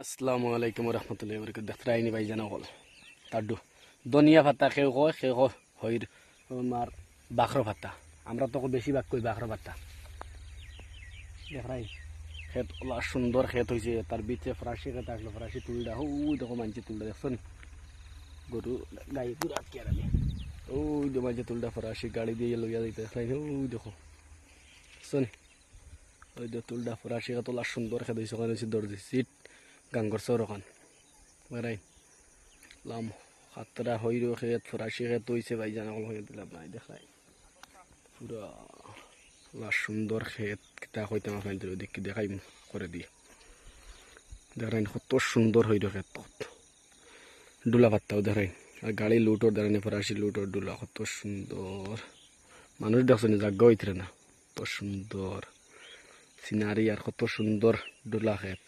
আসসালামু আলাইকুম রহমতুল্লাহ বরকাত দেখতে ভাই জানা হল তাড্ডু ধনিয়া ভাতা খেয়ে হইর আমার বাখর ভাতা আমরা তো বেশি ভাগ কই বাখর ভাতা দেখাই খেত ওলা সুন্দর খেত হয়েছে তার বিচে ফরাসি খেত আসলো ফরাসি তুলটা দেখো মানছে তুলটা দেখছো নি গরু গাই পুরো আটকে রাখে মানছে তুলটা ফরাসি গাড়ি দিয়ে লইয়া দিতে দেখো দেখছো নি তুলটা ফরাসি খেত ওলা সুন্দর খেত হয়েছে ওখানে দর্জি সিট গাঙ্গর চর ওখান বেড়াই লাম সাতটা হইর খেত ফরাসি খেত হয়েছে ভাই জানা হয়ে দিলাম নাই দেখাই পুরা সুন্দর খেত কিতা হইতাম আপনাদের দেখি দেখাই করে দিয়ে দেখাই কত সুন্দর হইল খেত ডুলা পাত্তাও দেখাই আর গাড়ি লুটোর দেখানি ফরাসি লুটোর ডুলা কত সুন্দর মানুষ দেখছেন জাগ্য হইতে না কত সুন্দর সিনারি আর কত সুন্দর ডুলা খেত